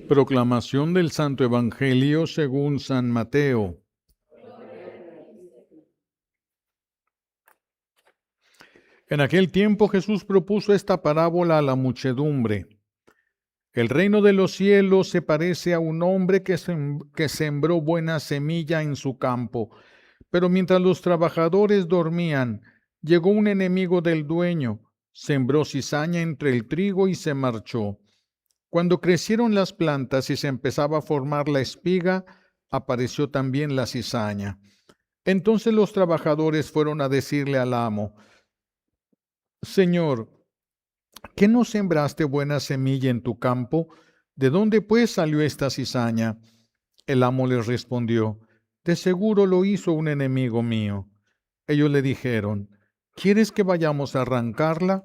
Proclamación del Santo Evangelio según San Mateo. En aquel tiempo Jesús propuso esta parábola a la muchedumbre. El reino de los cielos se parece a un hombre que sembró buena semilla en su campo, pero mientras los trabajadores dormían, llegó un enemigo del dueño, sembró cizaña entre el trigo y se marchó. Cuando crecieron las plantas y se empezaba a formar la espiga, apareció también la cizaña. Entonces los trabajadores fueron a decirle al amo: Señor, ¿qué no sembraste buena semilla en tu campo? ¿De dónde pues salió esta cizaña? El amo les respondió: De seguro lo hizo un enemigo mío. Ellos le dijeron: ¿Quieres que vayamos a arrancarla?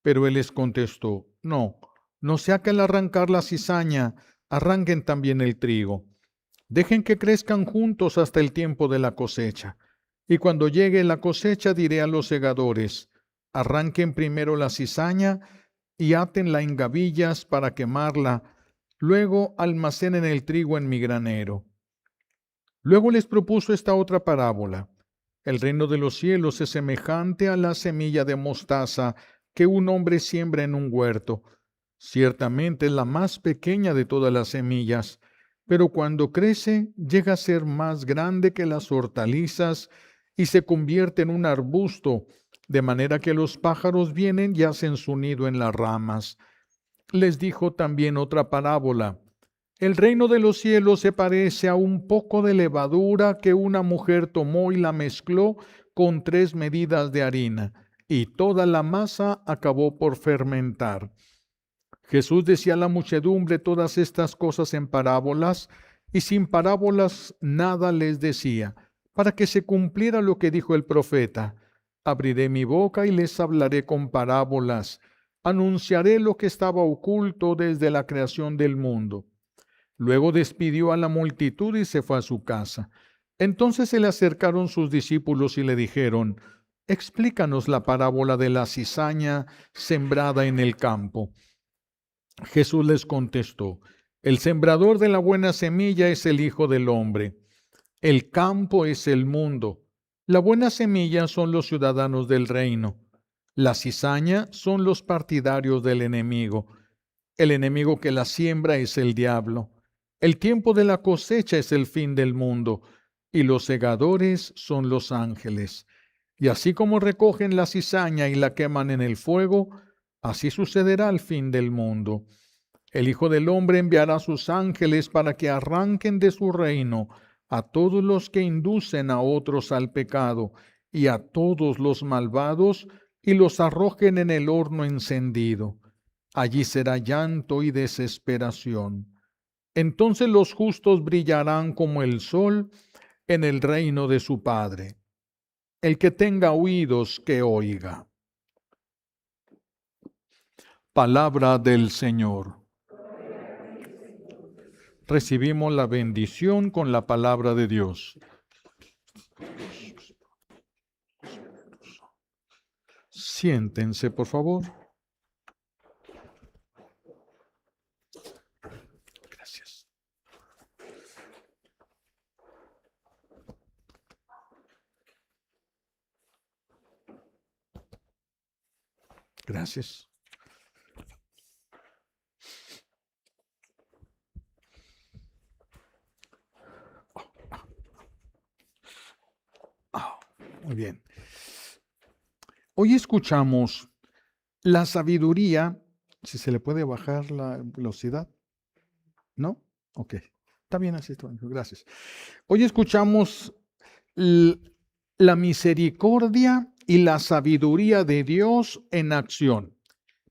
Pero él les contestó: No sea que al arrancar la cizaña, arranquen también el trigo. Dejen que crezcan juntos hasta el tiempo de la cosecha. Y cuando llegue la cosecha diré a los segadores: Arranquen primero la cizaña y átenla en gavillas para quemarla, luego almacenen el trigo en mi granero. Luego les propuso esta otra parábola. El reino de los cielos es semejante a la semilla de mostaza que un hombre siembra en un huerto. Ciertamente es la más pequeña de todas las semillas, pero cuando crece llega a ser más grande que las hortalizas y se convierte en un arbusto, de manera que los pájaros vienen y hacen su nido en las ramas. Les dijo también otra parábola. El reino de los cielos se parece a un poco de levadura que una mujer tomó y la mezcló con 3 medidas de harina, y toda la masa acabó por fermentar. Jesús decía a la muchedumbre todas estas cosas en parábolas, y sin parábolas nada les decía, para que se cumpliera lo que dijo el profeta: Abriré mi boca y les hablaré con parábolas, anunciaré lo que estaba oculto desde la creación del mundo. Luego despidió a la multitud y se fue a su casa. Entonces se le acercaron sus discípulos y le dijeron: Explícanos la parábola de la cizaña sembrada en el campo. Jesús les contestó: El sembrador de la buena semilla es el Hijo del Hombre. El campo es el mundo. La buena semilla son los ciudadanos del reino. La cizaña son los partidarios del enemigo. El enemigo que la siembra es el diablo. El tiempo de la cosecha es el fin del mundo, y los segadores son los ángeles. Y así como recogen la cizaña y la queman en el fuego, así sucederá al fin del mundo. El Hijo del Hombre enviará a sus ángeles para que arranquen de su reino a todos los que inducen a otros al pecado y a todos los malvados, y los arrojen en el horno encendido. Allí será llanto y desesperación. Entonces los justos brillarán como el sol en el reino de su Padre. El que tenga oídos, que oiga. Palabra del Señor. Recibimos la bendición con la palabra de Dios. Siéntense, por favor. Gracias. Gracias. Muy bien. Hoy escuchamos la sabiduría. Si se le puede bajar la velocidad. ¿No? Ok. Está bien así. Gracias. Hoy escuchamos la misericordia y la sabiduría de Dios en acción.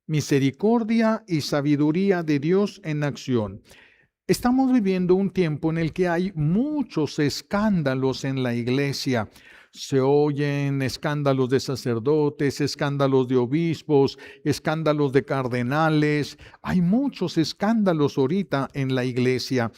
Misericordia y sabiduría de Dios en acción. Estamos viviendo un tiempo en el que hay muchos escándalos en la iglesia. Se oyen escándalos de sacerdotes, escándalos de obispos, escándalos de cardenales. Hay muchos escándalos ahorita en la iglesia.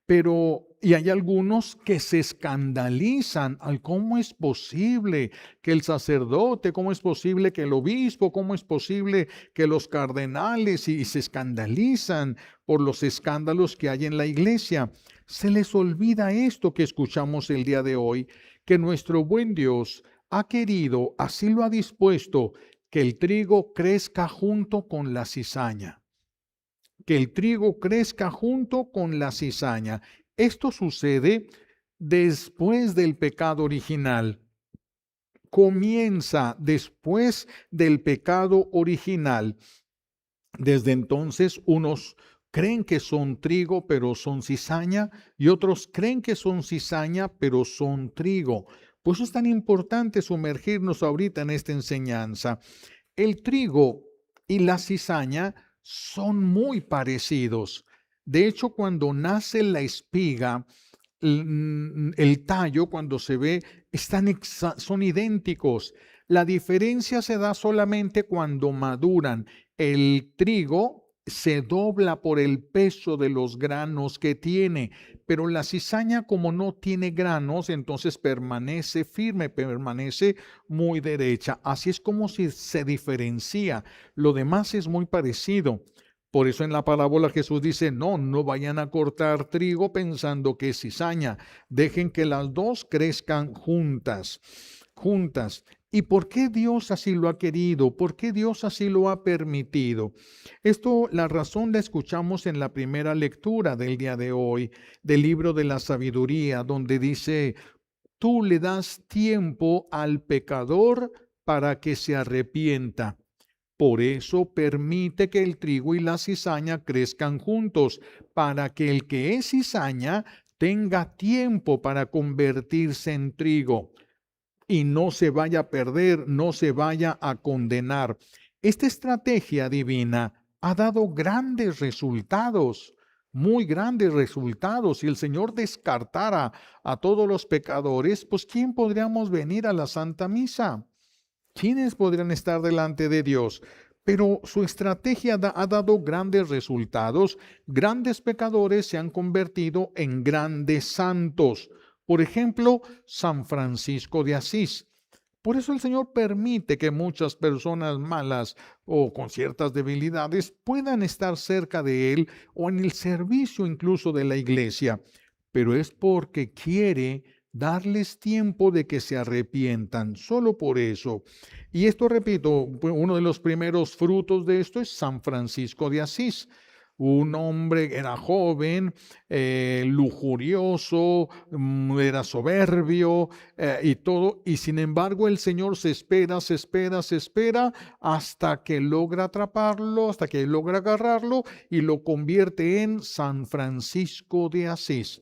y hay algunos que se escandalizan al cómo es posible que el sacerdote, cómo es posible que el obispo, cómo es posible que los cardenales, y se escandalizan por los escándalos que hay en la iglesia. Se les olvida esto que escuchamos el día de hoy, que nuestro buen Dios ha querido, así lo ha dispuesto, que el trigo crezca junto con la cizaña. Que el trigo crezca junto con la cizaña. Esto sucede después del pecado original. Comienza después del pecado original. Desde entonces, unos creen que son trigo, pero son cizaña, y otros creen que son cizaña, pero son trigo. Por eso es tan importante sumergirnos ahorita en esta enseñanza. El trigo y la cizaña son muy parecidos. De hecho, cuando nace la espiga, el tallo, cuando se ve, son idénticos. La diferencia se da solamente cuando maduran. El trigo se dobla por el peso de los granos que tiene, pero la cizaña, como no tiene granos, entonces permanece firme, permanece muy derecha. Así es como si se diferencia. Lo demás es muy parecido. Por eso en la parábola Jesús dice, no vayan a cortar trigo pensando que es cizaña. Dejen que las dos crezcan juntas. ¿Y por qué Dios así lo ha querido? ¿Por qué Dios así lo ha permitido? La razón la escuchamos en la primera lectura del día de hoy, del libro de la sabiduría, donde dice, tú le das tiempo al pecador para que se arrepienta. Por eso permite que el trigo y la cizaña crezcan juntos, para que el que es cizaña tenga tiempo para convertirse en trigo y no se vaya a perder, no se vaya a condenar. Esta estrategia divina ha dado grandes resultados, muy grandes resultados. Si el Señor descartara a todos los pecadores, pues ¿quién podríamos venir a la Santa Misa? ¿Quiénes podrían estar delante de Dios? Pero su estrategia ha dado grandes resultados. Grandes pecadores se han convertido en grandes santos. Por ejemplo, San Francisco de Asís. Por eso el Señor permite que muchas personas malas o con ciertas debilidades puedan estar cerca de Él o en el servicio incluso de la iglesia. Pero es porque quiere darles tiempo de que se arrepientan, solo por eso. Y esto, repito, uno de los primeros frutos de esto es San Francisco de Asís. Un hombre era joven, lujurioso, era soberbio y todo, y sin embargo el Señor se espera hasta que logra atraparlo, hasta que logra agarrarlo y lo convierte en San Francisco de Asís.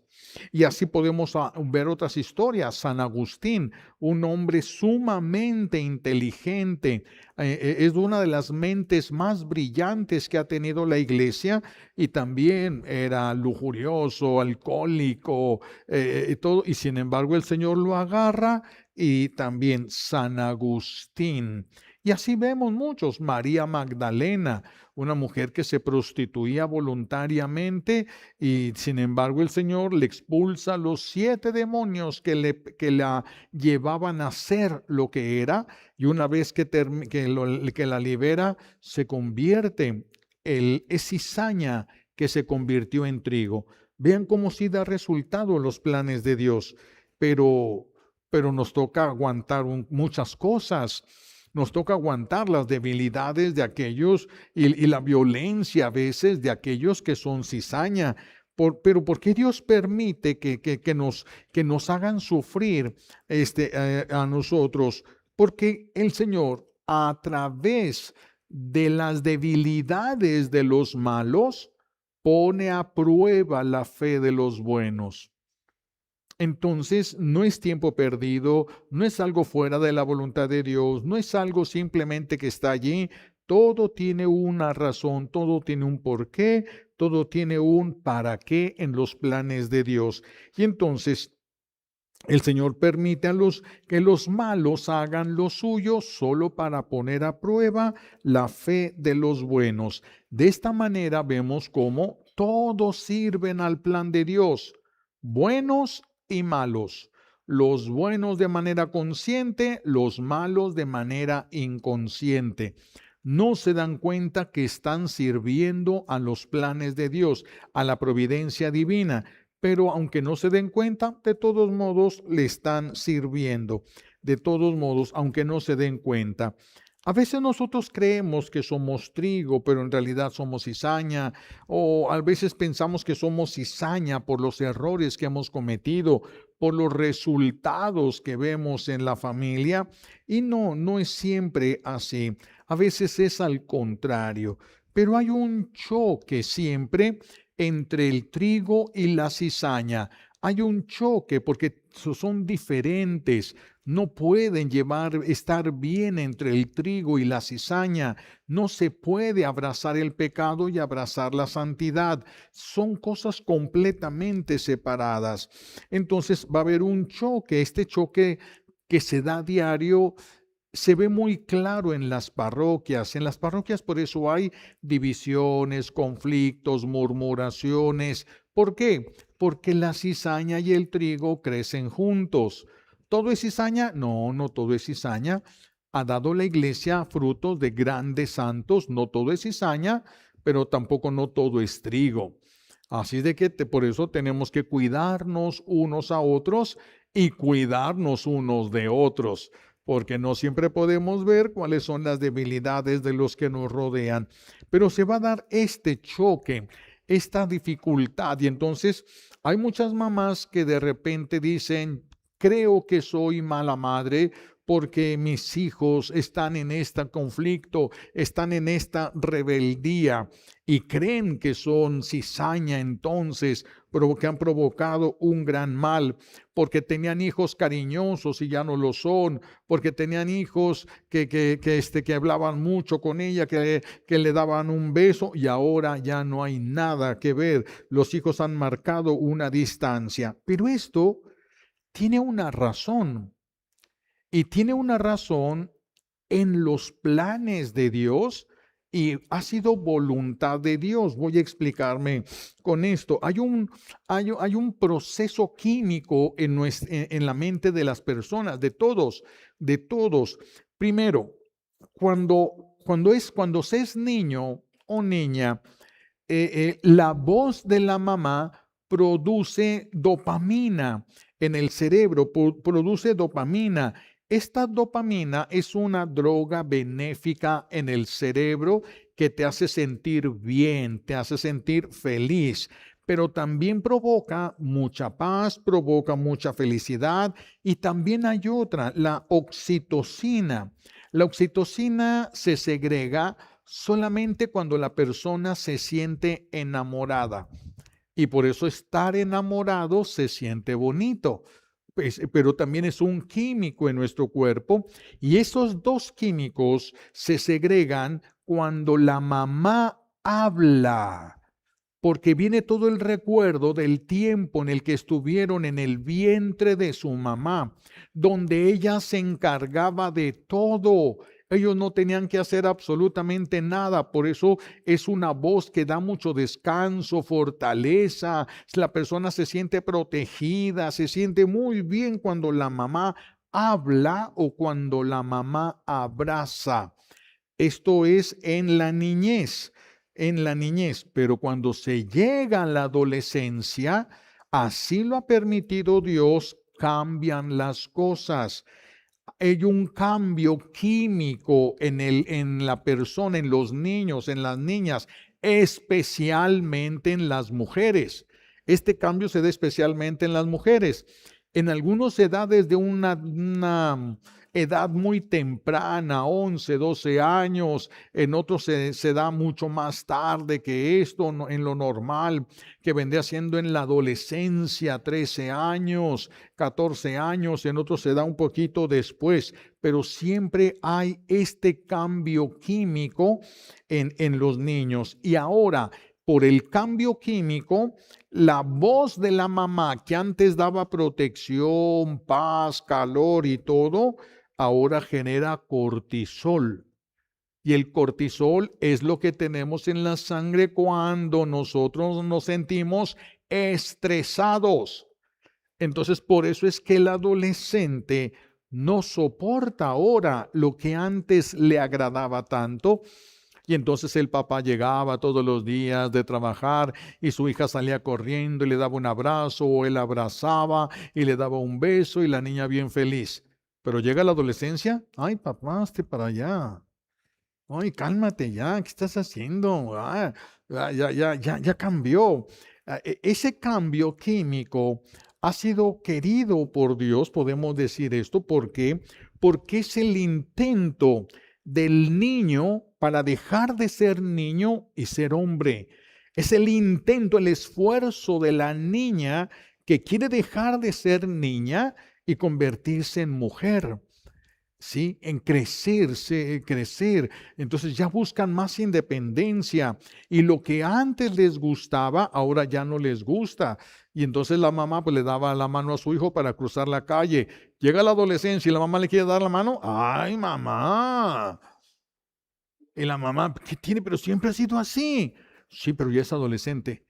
Y así podemos ver otras historias. San Agustín, un hombre sumamente inteligente, es una de las mentes más brillantes que ha tenido la iglesia, y también era lujurioso, alcohólico y todo, y sin embargo el Señor lo agarra. Y también San Agustín. Y así vemos muchos. María Magdalena, una mujer que se prostituía voluntariamente, y sin embargo el Señor le expulsa los 7 demonios que la llevaban a ser lo que era, y una vez que la libera, se convierte, es cizaña que se convirtió en trigo. Vean cómo sí da resultado los planes de Dios, pero nos toca aguantar muchas cosas. Nos toca aguantar las debilidades de aquellos y la violencia a veces de aquellos que son cizaña. Pero ¿por qué Dios permite que nos hagan sufrir a nosotros? Porque el Señor, a través de las debilidades de los malos, pone a prueba la fe de los buenos. Entonces, no es tiempo perdido, no es algo fuera de la voluntad de Dios, no es algo simplemente que está allí. Todo tiene una razón, todo tiene un porqué, todo tiene un para qué en los planes de Dios. Y entonces, el Señor permite que los malos hagan lo suyo solo para poner a prueba la fe de los buenos. De esta manera vemos cómo todos sirven al plan de Dios, buenos y malos. Los buenos de manera consciente, los malos de manera inconsciente. No se dan cuenta que están sirviendo a los planes de Dios, a la providencia divina, pero aunque no se den cuenta, de todos modos le están sirviendo. De todos modos, aunque no se den cuenta. A veces nosotros creemos que somos trigo, pero en realidad somos cizaña, o a veces pensamos que somos cizaña por los errores que hemos cometido, por los resultados que vemos en la familia, y no es siempre así. A veces es al contrario, pero hay un choque siempre entre el trigo y la cizaña. Hay un choque porque son diferentes. No pueden estar bien entre el trigo y la cizaña. No se puede abrazar el pecado y abrazar la santidad. Son cosas completamente separadas. Entonces va a haber un choque. Este choque que se da a diario se ve muy claro en las parroquias. En las parroquias por eso hay divisiones, conflictos, murmuraciones. ¿Por qué? Porque la cizaña y el trigo crecen juntos. ¿Todo es cizaña? No, no todo es cizaña. Ha dado la iglesia frutos de grandes santos. No todo es cizaña, pero tampoco no todo es trigo. Así de que por eso tenemos que cuidarnos unos a otros y cuidarnos unos de otros, porque no siempre podemos ver cuáles son las debilidades de los que nos rodean, pero se va a dar este choque, esta dificultad, y entonces hay muchas mamás que de repente dicen, creo que soy mala madre porque mis hijos están en este conflicto, están en esta rebeldía y creen que son cizaña entonces, pero que han provocado un gran mal, porque tenían hijos cariñosos y ya no lo son, porque tenían hijos que hablaban mucho con ella, que le daban un beso y ahora ya no hay nada que ver. Los hijos han marcado una distancia, pero esto tiene una razón. Y tiene una razón en los planes de Dios y ha sido voluntad de Dios. Voy a explicarme con esto. Hay un proceso químico en la mente de las personas, de todos, de todos. Primero, cuando se es niño o niña, la voz de la mamá produce dopamina en el cerebro, produce dopamina. Esta dopamina es una droga benéfica en el cerebro que te hace sentir bien, te hace sentir feliz, pero también provoca mucha paz, provoca mucha felicidad y también hay otra, la oxitocina. La oxitocina se segrega solamente cuando la persona se siente enamorada. Y por eso estar enamorado se siente bonito. Pero también es un químico en nuestro cuerpo y esos dos químicos se segregan cuando la mamá habla, porque viene todo el recuerdo del tiempo en el que estuvieron en el vientre de su mamá, donde ella se encargaba de todo. Ellos no tenían que hacer absolutamente nada, por eso es una voz que da mucho descanso, fortaleza. La persona se siente protegida, se siente muy bien cuando la mamá habla o cuando la mamá abraza. Esto es en la niñez, pero cuando se llega a la adolescencia, así lo ha permitido Dios, cambian las cosas. Hay un cambio químico en la persona, en los niños, en las niñas, especialmente en las mujeres. Este cambio se da especialmente en las mujeres. En algunos se da desde una edad muy temprana, 11, 12 años. En otros se da mucho más tarde que esto, en lo normal, que vendría siendo en la adolescencia, 13 años, 14 años. En otros se da un poquito después, pero siempre hay este cambio químico en los niños. Y ahora, por el cambio químico, la voz de la mamá que antes daba protección, paz, calor y todo, ahora genera cortisol. Y el cortisol es lo que tenemos en la sangre cuando nosotros nos sentimos estresados. Entonces, por eso es que el adolescente no soporta ahora lo que antes le agradaba tanto. Y entonces el papá llegaba todos los días de trabajar y su hija salía corriendo y le daba un abrazo o él abrazaba y le daba un beso y la niña bien feliz. Pero llega la adolescencia, ay papá, hazte para allá. Ay, cálmate ya, ¿qué estás haciendo? Ya cambió. Ese cambio químico ha sido querido por Dios, podemos decir esto, ¿por qué? Porque es el intento del niño para dejar de ser niño y ser hombre. Es el intento, el esfuerzo de la niña que quiere dejar de ser niña y convertirse en mujer. ¿Sí? En crecer. Entonces ya buscan más independencia y lo que antes les gustaba, ahora ya no les gusta. Y entonces la mamá pues le daba la mano a su hijo para cruzar la calle. Llega la adolescencia y la mamá le quiere dar la mano. ¡Ay, mamá! Y la mamá, ¿qué tiene? Pero siempre ha sido así. Sí, pero ya es adolescente.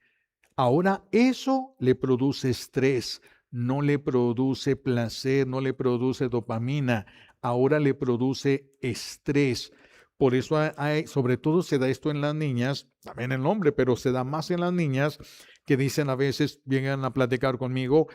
Ahora eso le produce estrés, no le produce placer, no le produce dopamina, ahora le produce estrés. Por eso sobre todo se da esto en las niñas, también en el hombre, pero se da más en las niñas que dicen a veces, vienen a platicar conmigo,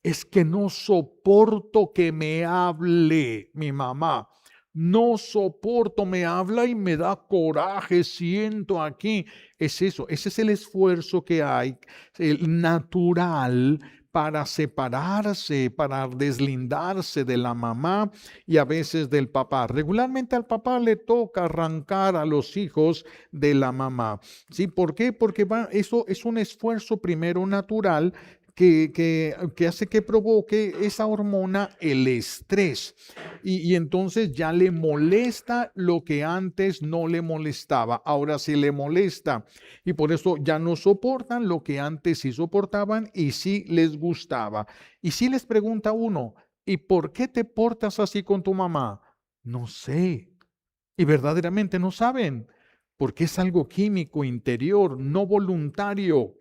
es que no soporto que me hable mi mamá. No soporto, me habla y me da coraje, siento aquí. Es eso, ese es el esfuerzo que hay, el natural para separarse, para deslindarse de la mamá y a veces del papá. Regularmente al papá le toca arrancar a los hijos de la mamá. ¿Sí? ¿Por qué? Porque eso es un esfuerzo primero natural que hace que provoque esa hormona, el estrés. Y entonces ya le molesta lo que antes no le molestaba, ahora sí le molesta. Y por eso ya no soportan lo que antes sí soportaban y sí les gustaba. Y si les pregunta uno, ¿y por qué te portas así con tu mamá? No sé. Y verdaderamente no saben, porque es algo químico interior, no voluntario,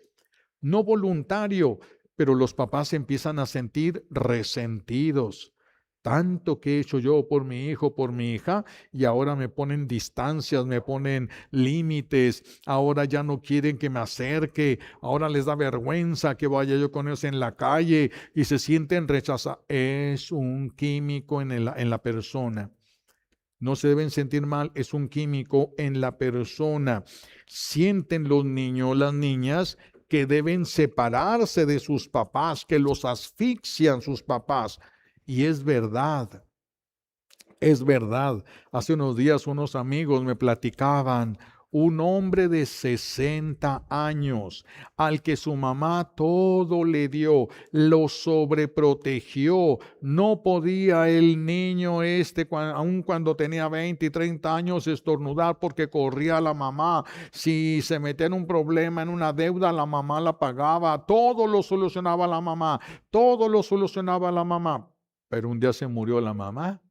no voluntario, pero los papás se empiezan a sentir resentidos. Tanto que he hecho yo por mi hijo, por mi hija, y ahora me ponen distancias, me ponen límites, ahora ya no quieren que me acerque, ahora les da vergüenza que vaya yo con ellos en la calle y se sienten rechazados. Es un químico en la persona. No se deben sentir mal, es un químico en la persona. Sienten los niños, las niñas, que deben separarse de sus papás, que los asfixian sus papás. Y es verdad, es verdad. Hace unos días unos amigos me platicaban, un hombre de 60 años al que su mamá todo le dio, lo sobreprotegió. No podía el niño aun cuando tenía 20 y 30 años, estornudar porque corría a la mamá. Si se metía en un problema, en una deuda, la mamá la pagaba. Todo lo solucionaba la mamá, todo lo solucionaba la mamá. Pero un día se murió la mamá.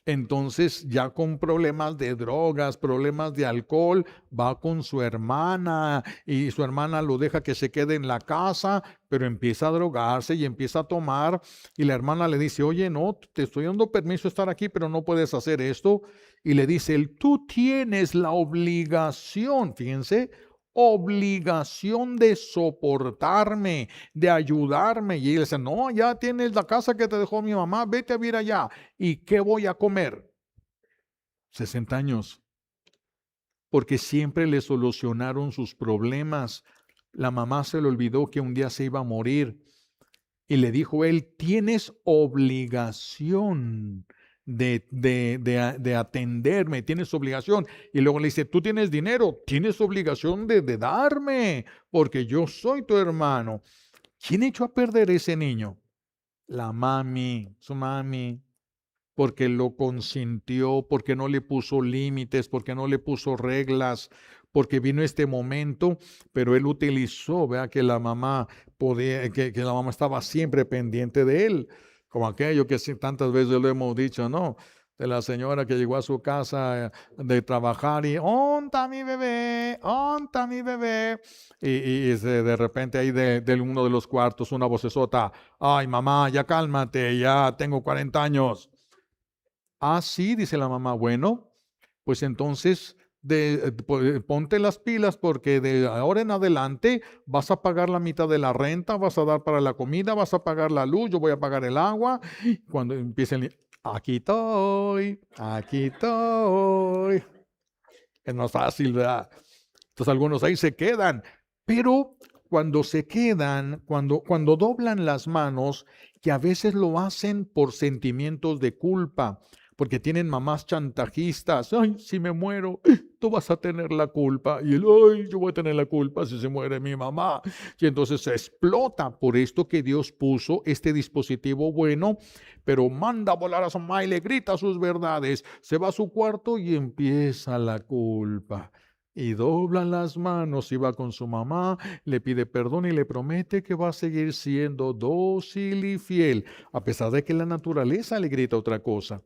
Entonces, ya con problemas de drogas, problemas de alcohol, va con su hermana y su hermana lo deja que se quede en la casa, pero empieza a drogarse y empieza a tomar y la hermana le dice, oye, no, te estoy dando permiso de estar aquí, pero no puedes hacer esto. Y le dice él, tú tienes la obligación, fíjense, obligación de soportarme, de ayudarme. Y él dice, no, ya tienes la casa que te dejó mi mamá, vete a vivir allá. ¿Y qué voy a comer? 60 años, porque siempre le solucionaron sus problemas. La mamá se le olvidó que un día se iba a morir y le dijo él, tienes obligación de atenderme, tienes obligación. Y luego le dice, tú tienes dinero, tienes obligación de darme, porque yo soy tu hermano. ¿Quién echó a perder ese niño? La mami, su mami, porque lo consintió, porque no le puso límites, porque no le puso reglas, porque vino este momento, pero él utilizó, vea que la mamá podía, que la mamá estaba siempre pendiente de él, como aquello que sí, tantas veces lo hemos dicho, ¿no? de la señora que llegó a su casa de trabajar y ¡onta mi bebé! ¡Onta mi bebé! De repente ahí de uno de los cuartos una vocesota, ¡ay mamá, ya cálmate, ya tengo 40 años! Ah, sí, dice la mamá, bueno, pues entonces ponte las pilas porque de ahora en adelante vas a pagar la mitad de la renta, vas a dar para la comida, vas a pagar la luz, yo voy a pagar el agua. Cuando empiece aquí estoy, aquí estoy. Es más fácil, ¿verdad? Entonces algunos ahí se quedan, pero cuando se quedan, cuando doblan las manos, que a veces lo hacen por sentimientos de culpa, porque tienen mamás chantajistas. Ay, si me muero, tú vas a tener la culpa. Y él, ay, yo voy a tener la culpa si se muere mi mamá. Y entonces se explota por esto que Dios puso este dispositivo bueno, pero manda a volar a su mamá y le grita sus verdades. Se va a su cuarto y empieza la culpa. Y dobla las manos y va con su mamá, le pide perdón y le promete que va a seguir siendo dócil y fiel, a pesar de que la naturaleza le grita otra cosa.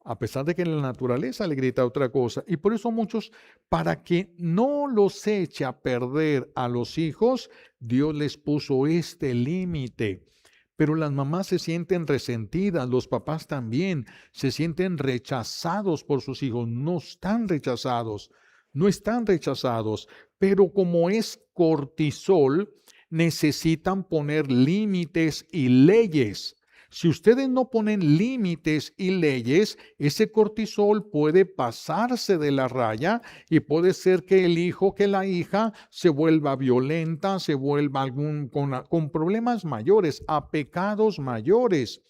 A pesar de que la naturaleza le grita otra cosa. Y por eso muchos, para que no los eche a perder a los hijos, Dios les puso este límite. Pero las mamás se sienten resentidas, los papás también se sienten rechazados por sus hijos. No están rechazados, no están rechazados, pero como es cortisol, necesitan poner límites y leyes. Si ustedes no ponen límites y leyes, ese cortisol puede pasarse de la raya y puede ser que el hijo, que la hija se vuelva violenta, se vuelva con problemas mayores, a pecados mayores.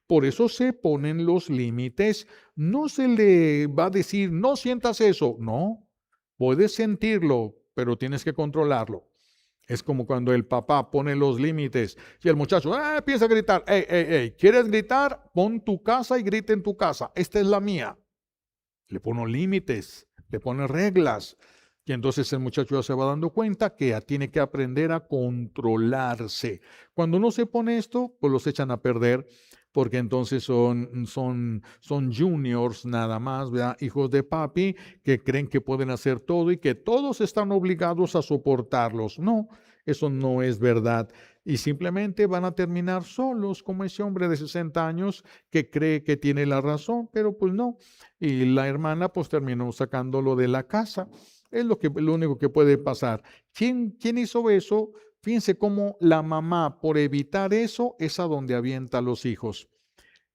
Por eso se ponen los límites. No se le va a decir, no sientas eso. No, puedes sentirlo, pero tienes que controlarlo. Es como cuando el papá pone los límites y el muchacho empieza a gritar, ey, ey, ey, ¿quieres gritar? Pon tu casa y grita en tu casa, esta es la mía. Le pone límites, le pone reglas. Y entonces el muchacho ya se va dando cuenta que tiene que aprender a controlarse. Cuando no se pone esto, pues los echan a perder, porque entonces son juniors nada más, ¿verdad? Hijos de papi que creen que pueden hacer todo y que todos están obligados a soportarlos. No, eso no es verdad. Y simplemente van a terminar solos, como ese hombre de 60 años que cree que tiene la razón, pero pues no. Y la hermana pues terminó sacándolo de la casa. Es lo único que puede pasar. ¿Quién hizo eso? Fíjense cómo la mamá, por evitar eso, es a donde avienta a los hijos.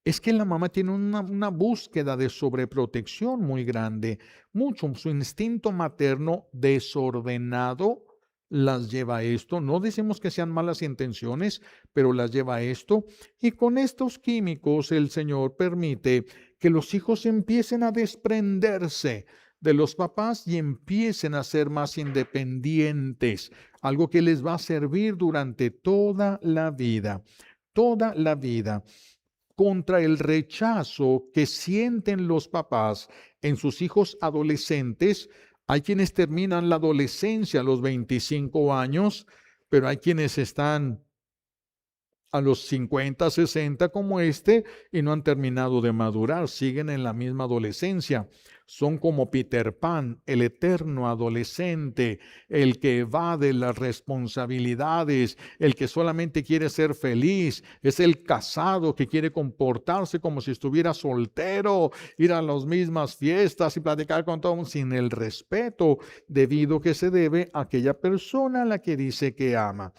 Es que la mamá tiene una búsqueda de sobreprotección muy grande. Mucho, su instinto materno desordenado las lleva a esto. No decimos que sean malas intenciones, pero las lleva a esto. Y con estos químicos el Señor permite que los hijos empiecen a desprenderse de los papás y empiecen a ser más independientes, algo que les va a servir durante toda la vida, contra el rechazo que sienten los papás en sus hijos adolescentes. Hay quienes terminan la adolescencia a los 25 años, pero hay quienes están a los 50, 60 como y no han terminado de madurar, siguen en la misma adolescencia. Son como Peter Pan, el eterno adolescente, el que evade las responsabilidades, el que solamente quiere ser feliz, es el casado que quiere comportarse como si estuviera soltero, ir a las mismas fiestas y platicar con todo sin el respeto debido que se debe a aquella persona a la que dice que ama.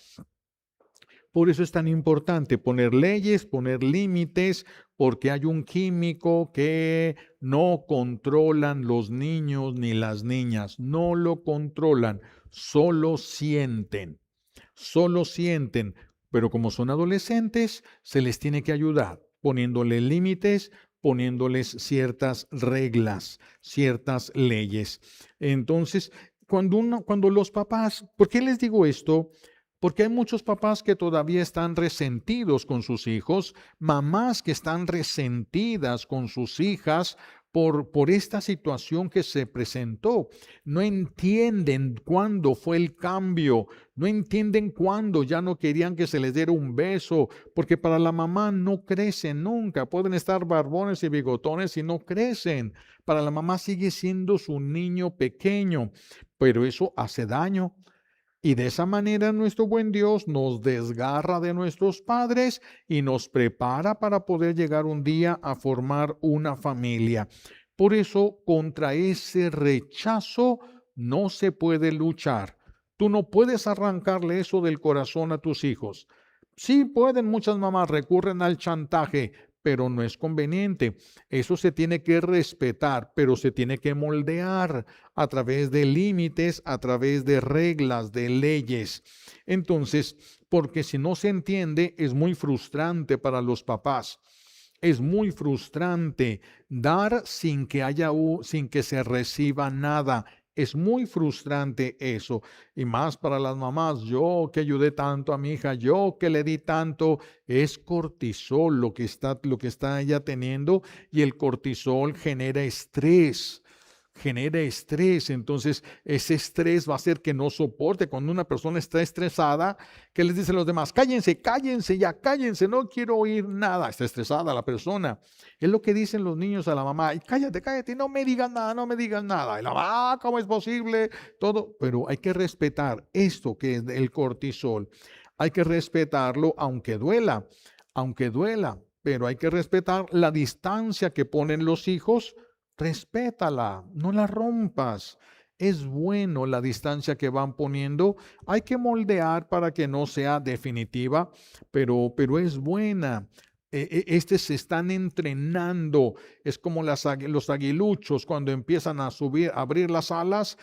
Por eso es tan importante poner leyes, poner límites, porque hay un químico que no controlan los niños ni las niñas, no lo controlan, solo sienten, pero como son adolescentes, se les tiene que ayudar, poniéndoles límites, poniéndoles ciertas reglas, ciertas leyes. Entonces, cuando los papás, ¿por qué les digo esto? Porque hay muchos papás que todavía están resentidos con sus hijos, mamás que están resentidas con sus hijas por esta situación que se presentó. No entienden cuándo fue el cambio, no entienden cuándo ya no querían que se les diera un beso, porque para la mamá no crecen nunca. Pueden estar barbones y bigotones y no crecen. Para la mamá sigue siendo su niño pequeño, pero eso hace daño. Y de esa manera nuestro buen Dios nos desgarra de nuestros padres y nos prepara para poder llegar un día a formar una familia. Por eso, contra ese rechazo no se puede luchar. Tú no puedes arrancarle eso del corazón a tus hijos. Sí pueden, muchas mamás recurren al chantaje, pero no es conveniente. Eso se tiene que respetar, pero se tiene que moldear a través de límites, a través de reglas, de leyes. Entonces, porque si no se entiende, es muy frustrante para los papás. Es muy frustrante dar sin que se reciba nada. Es muy frustrante eso. Y más para las mamás. Yo que ayudé tanto a mi hija, yo que le di tanto, es cortisol lo que está ella teniendo, y el cortisol genera estrés. Genera estrés. Entonces ese estrés va a hacer que no soporte. Cuando una persona está estresada, ¿qué les dicen los demás? Cállense, cállense, ya cállense, no quiero oír nada. Está estresada la persona. Es lo que dicen los niños a la mamá: y cállate, cállate, no me digas nada, no me digas nada. Y la mamá: ¿cómo es posible? Todo. Pero hay que respetar esto que es el cortisol. Hay que respetarlo aunque duela, pero hay que respetar la distancia que ponen los hijos. Respétala, no la rompas. Es bueno la distancia que van poniendo. Hay que moldear para que no sea definitiva, pero es buena. Se están entrenando. Es como los aguiluchos cuando empiezan a subir, a abrir las alas,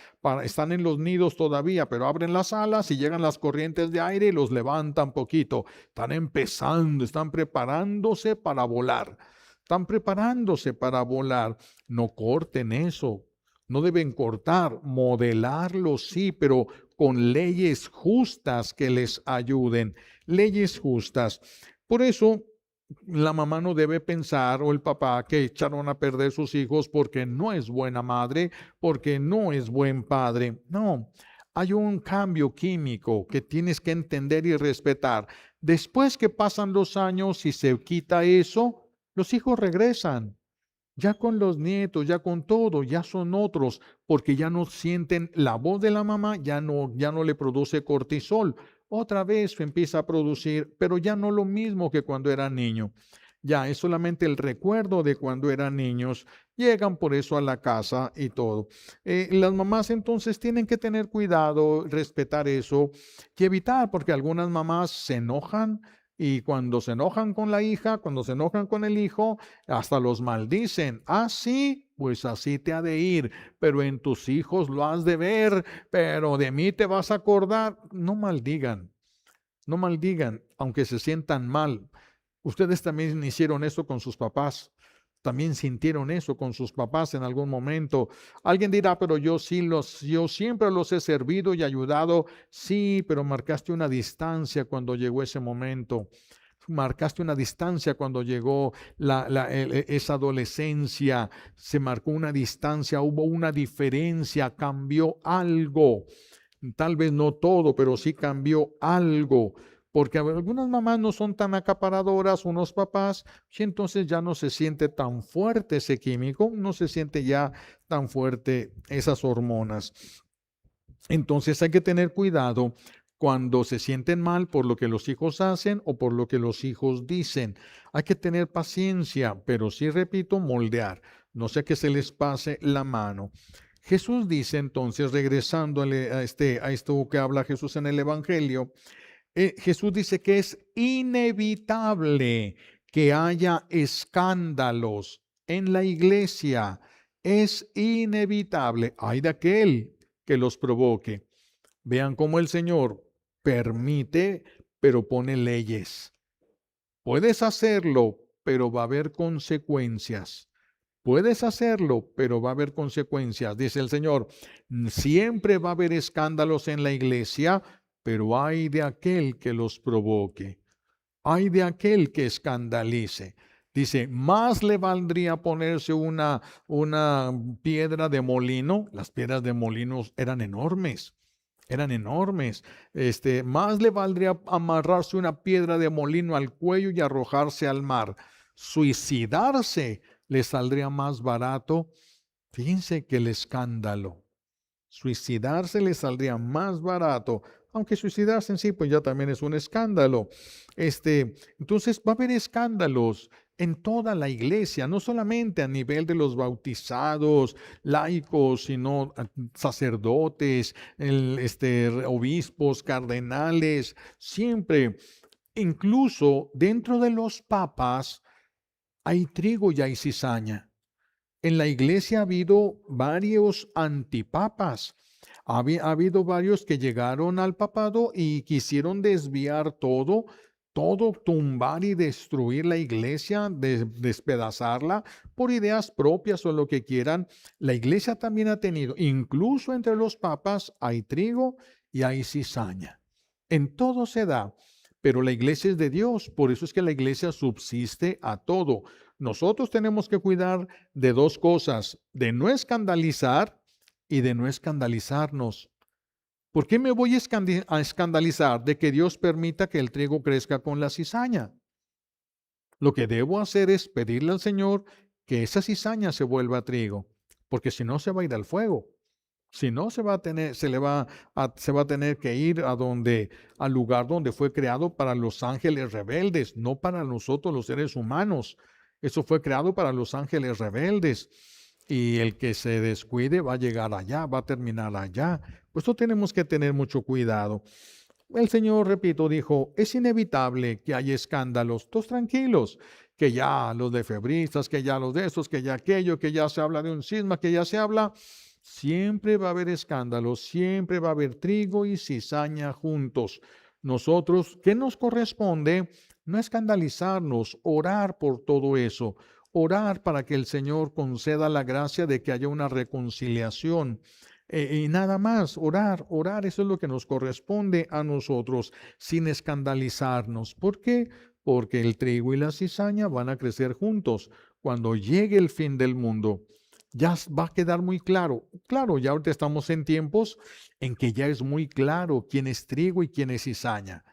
están en los nidos todavía, pero abren las alas y llegan las corrientes de aire y los levantan poquito. Están empezando, están preparándose para volar. Están preparándose para volar. No corten eso. No deben cortar, modelarlo sí, pero con leyes justas que les ayuden. Leyes justas. Por eso, la mamá no debe pensar, o el papá, que echaron a perder sus hijos porque no es buena madre, porque no es buen padre. No, hay un cambio químico que tienes que entender y respetar. Después que pasan los años y se quita eso, los hijos regresan. Ya con los nietos, ya con todo, ya son otros, porque ya no sienten la voz de la mamá, ya no le produce cortisol. Otra vez empieza a producir, pero ya no lo mismo que cuando era niño. Ya es solamente el recuerdo de cuando eran niños. Llegan por eso a la casa y todo. Las mamás entonces tienen que tener cuidado, respetar eso y evitar, porque algunas mamás se enojan, y cuando se enojan con la hija, cuando se enojan con el hijo, hasta los maldicen. Ah, sí, pues así te ha de ir, pero en tus hijos lo has de ver, pero de mí te vas a acordar. No maldigan, no maldigan, aunque se sientan mal. Ustedes también hicieron eso con sus papás. También sintieron eso con sus papás en algún momento. Alguien dirá: pero yo siempre los he servido y ayudado. Sí, pero marcaste una distancia cuando llegó ese momento. Marcaste una distancia cuando llegó esa adolescencia. Se marcó una distancia, hubo una diferencia, cambió algo. Tal vez no todo, pero sí cambió algo. Porque algunas mamás no son tan acaparadoras, unos papás, y entonces ya no se siente tan fuerte ese químico, no se siente ya tan fuerte esas hormonas. Entonces hay que tener cuidado cuando se sienten mal por lo que los hijos hacen o por lo que los hijos dicen. Hay que tener paciencia, pero sí, repito, moldear. No sea que se les pase la mano. Jesús dice entonces, regresando a esto que habla Jesús en el Evangelio, Jesús dice que es inevitable que haya escándalos en la iglesia. Es inevitable. Hay de aquel que los provoque. Vean cómo el Señor permite, pero pone leyes. Puedes hacerlo, pero va a haber consecuencias. Puedes hacerlo, pero va a haber consecuencias. Dice el Señor: siempre va a haber escándalos en la iglesia, pero hay de aquel que los provoque. Hay de aquel que escandalice. Dice, más le valdría ponerse una piedra de molino. Las piedras de molinos eran enormes. Eran enormes. Más le valdría amarrarse una piedra de molino al cuello y arrojarse al mar. Suicidarse le saldría más barato. Fíjense que el escándalo. Suicidarse le saldría más barato, aunque suicidarse en sí, pues ya también es un escándalo. Entonces va a haber escándalos en toda la iglesia, no solamente a nivel de los bautizados, laicos, sino sacerdotes, obispos, cardenales, siempre, incluso dentro de los papas, hay trigo y hay cizaña. En la iglesia ha habido varios antipapas. Ha habido varios que llegaron al papado y quisieron desviar todo, tumbar y destruir la iglesia, despedazarla por ideas propias o lo que quieran. La iglesia también ha tenido, incluso entre los papas, hay trigo y hay cizaña. En todo se da, pero la iglesia es de Dios, por eso es que la iglesia subsiste a todo. Nosotros tenemos que cuidar de dos cosas, de no escandalizar y de no escandalizarnos. ¿Por qué me voy a escandalizar de que Dios permita que el trigo crezca con la cizaña? Lo que debo hacer es pedirle al Señor que esa cizaña se vuelva trigo, porque si no se va a ir al fuego. Si no, se va a tener que ir al lugar donde fue creado para los ángeles rebeldes, no para nosotros los seres humanos. Eso fue creado para los ángeles rebeldes. Y el que se descuide va a llegar allá, va a terminar allá. Pues esto tenemos que tener mucho cuidado. El Señor, repito, dijo, es inevitable que haya escándalos. Todos tranquilos, que ya los lefebristas, que ya los de estos, que ya aquello, que ya se habla de un cisma, que ya se habla. Siempre va a haber escándalos, siempre va a haber trigo y cizaña juntos. Nosotros, ¿qué nos corresponde? No escandalizarnos, orar por todo eso, orar para que el Señor conceda la gracia de que haya una reconciliación. Y nada más, orar, eso es lo que nos corresponde a nosotros, sin escandalizarnos. ¿Por qué? Porque el trigo y la cizaña van a crecer juntos cuando llegue el fin del mundo. Ya va a quedar muy claro. Claro, ya ahorita estamos en tiempos en que ya es muy claro quién es trigo y quién es cizaña.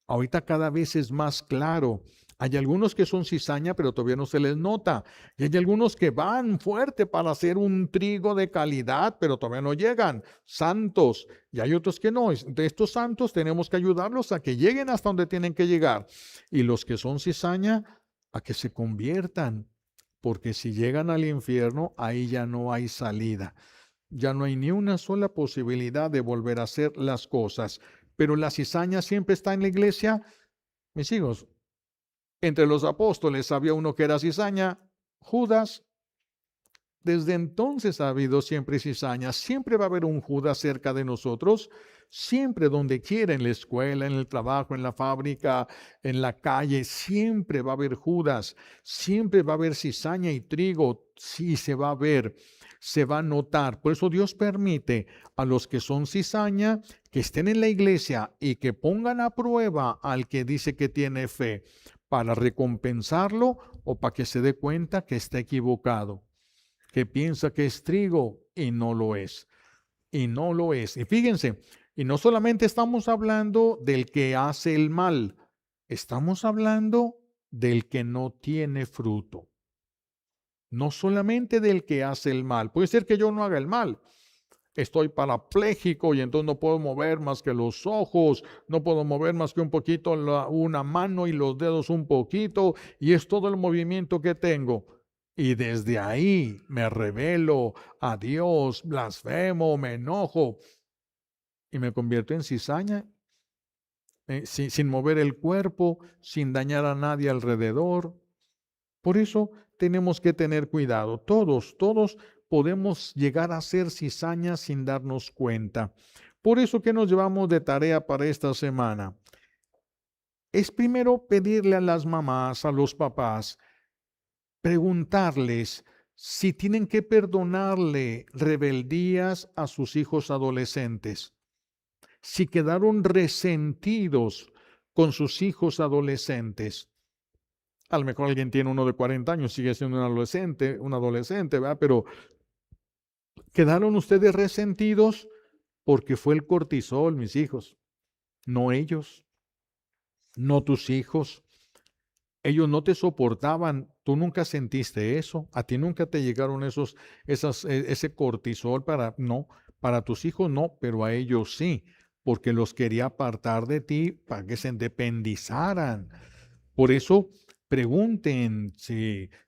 Ahorita cada vez es más claro. Hay algunos que son cizaña, pero todavía no se les nota. Y hay algunos que van fuerte para hacer un trigo de calidad, pero todavía no llegan. Santos. Y hay otros que no. De estos santos tenemos que ayudarlos a que lleguen hasta donde tienen que llegar. Y los que son cizaña, a que se conviertan. Porque si llegan al infierno, ahí ya no hay salida. Ya no hay ni una sola posibilidad de volver a hacer las cosas. Pero la cizaña siempre está en la iglesia. Mis hijos, entre los apóstoles había uno que era cizaña, Judas. Desde entonces ha habido siempre cizaña. Siempre va a haber un Judas cerca de nosotros. Siempre donde quiera, en la escuela, en el trabajo, en la fábrica, en la calle, siempre va a haber Judas. Siempre va a haber cizaña y trigo. Sí, se va a ver, se va a notar. Por eso Dios permite a los que son cizaña que estén en la iglesia y que pongan a prueba al que dice que tiene fe para recompensarlo o para que se dé cuenta que está equivocado, que piensa que es trigo y no lo es. Y no lo es. Y fíjense, y no solamente estamos hablando del que hace el mal, estamos hablando del que no tiene fruto. No solamente del que hace el mal. Puede ser que yo no haga el mal. Estoy parapléjico y entonces no puedo mover más que los ojos, no puedo mover más que un poquito una mano y los dedos un poquito, y es todo el movimiento que tengo. Y desde ahí me rebelo a Dios, blasfemo, me enojo y me convierto en cizaña, sin mover el cuerpo, sin dañar a nadie alrededor. Por eso tenemos que tener cuidado. Todos podemos llegar a ser cizaña sin darnos cuenta. Por eso, ¿qué nos llevamos de tarea para esta semana? Es primero pedirle a las mamás, a los papás, preguntarles si tienen que perdonarle rebeldías a sus hijos adolescentes, si quedaron resentidos con sus hijos adolescentes. A lo mejor alguien tiene uno de 40 años, sigue siendo un adolescente, ¿verdad? Pero quedaron ustedes resentidos porque fue el cortisol, mis hijos, no ellos, no tus hijos. Ellos no te soportaban, tú nunca sentiste eso, a ti nunca te llegaron ese cortisol no, para tus hijos no, pero a ellos sí, porque los quería apartar de ti para que se independizaran. Por eso pregunten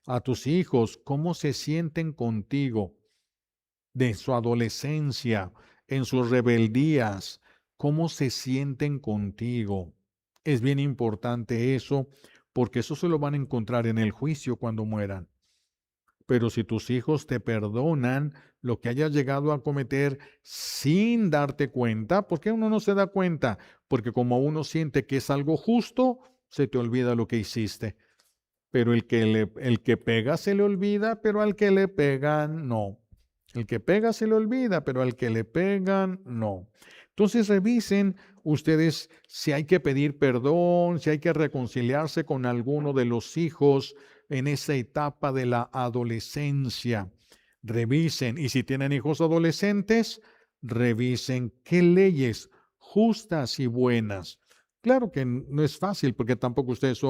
a tus hijos cómo se sienten contigo de su adolescencia, en sus rebeldías, cómo se sienten contigo. Es bien importante eso, porque eso se lo van a encontrar en el juicio cuando mueran. Pero si tus hijos te perdonan lo que hayas llegado a cometer sin darte cuenta, ¿por qué uno no se da cuenta? Porque como uno siente que es algo justo, se te olvida lo que hiciste. Pero el que pega se le olvida, pero al que le pegan, no. El que pega se le olvida, pero al que le pegan, no. Entonces revisen ustedes si hay que pedir perdón, si hay que reconciliarse con alguno de los hijos en esa etapa de la adolescencia. Revisen, y si tienen hijos adolescentes, revisen qué leyes justas y buenas. Claro que no es fácil porque tampoco ustedes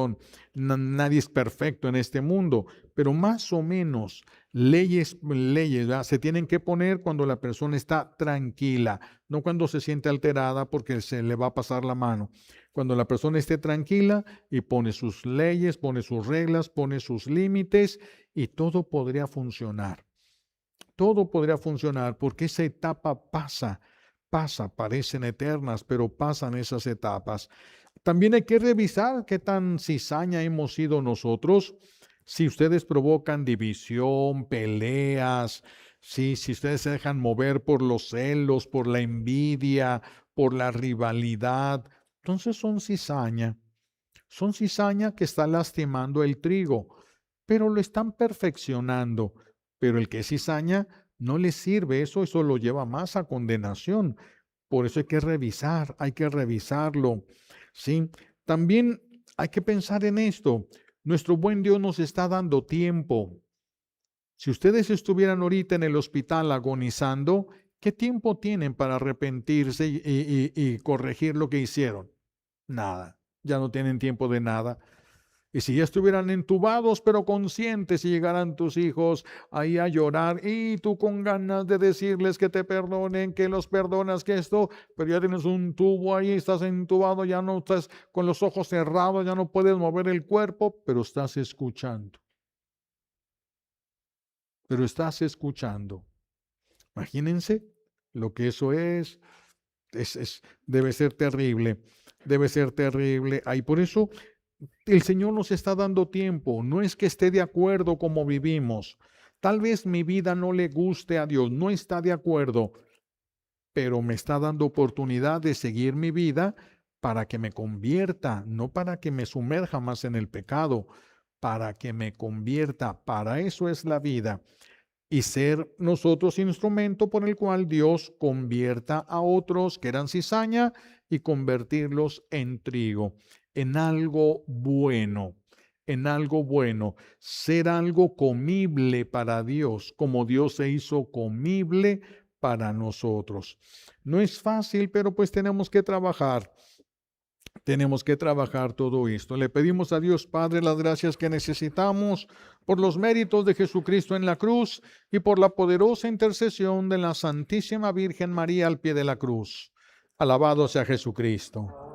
nadie es perfecto en este mundo, pero más o menos leyes, ¿verdad? Se tienen que poner cuando la persona está tranquila, no cuando se siente alterada porque se le va a pasar la mano. Cuando la persona esté tranquila y pone sus leyes, pone sus reglas, pone sus límites y todo podría funcionar. Todo podría funcionar porque esa etapa pasa, parecen eternas, pero pasan esas etapas. También hay que revisar qué tan cizaña hemos sido nosotros. Si ustedes provocan división, peleas, si ustedes se dejan mover por los celos, por la envidia, por la rivalidad, entonces son cizaña. Son cizaña que está lastimando el trigo, pero lo están perfeccionando. Pero el que es cizaña no le sirve eso lo lleva más a condenación. Por eso hay que revisarlo. ¿Sí? También hay que pensar en esto. Nuestro buen Dios nos está dando tiempo. Si ustedes estuvieran ahorita en el hospital agonizando, ¿qué tiempo tienen para arrepentirse y corregir lo que hicieron? Nada, ya no tienen tiempo de nada. Y si ya estuvieran entubados pero conscientes y llegaran tus hijos ahí a llorar y tú con ganas de decirles que te perdonen, que los perdonas, que esto, pero ya tienes un tubo ahí, estás entubado, ya no estás con los ojos cerrados, ya no puedes mover el cuerpo, pero estás escuchando. Pero estás escuchando. Imagínense lo que eso es. Debe ser terrible. Debe ser terrible. Ay, por eso el Señor nos está dando tiempo. No es que esté de acuerdo como vivimos. Tal vez mi vida no le guste a Dios, no está de acuerdo, pero me está dando oportunidad de seguir mi vida para que me convierta, no para que me sumerja más en el pecado, para que me convierta. Para eso es la vida. Y ser nosotros instrumento por el cual Dios convierta a otros que eran cizaña y convertirlos en trigo, en algo bueno, ser algo comible para Dios, como Dios se hizo comible para nosotros. No es fácil, pero pues tenemos que trabajar. Tenemos que trabajar todo esto. Le pedimos a Dios Padre las gracias que necesitamos por los méritos de Jesucristo en la cruz y por la poderosa intercesión de la Santísima Virgen María al pie de la cruz. Alabado sea Jesucristo.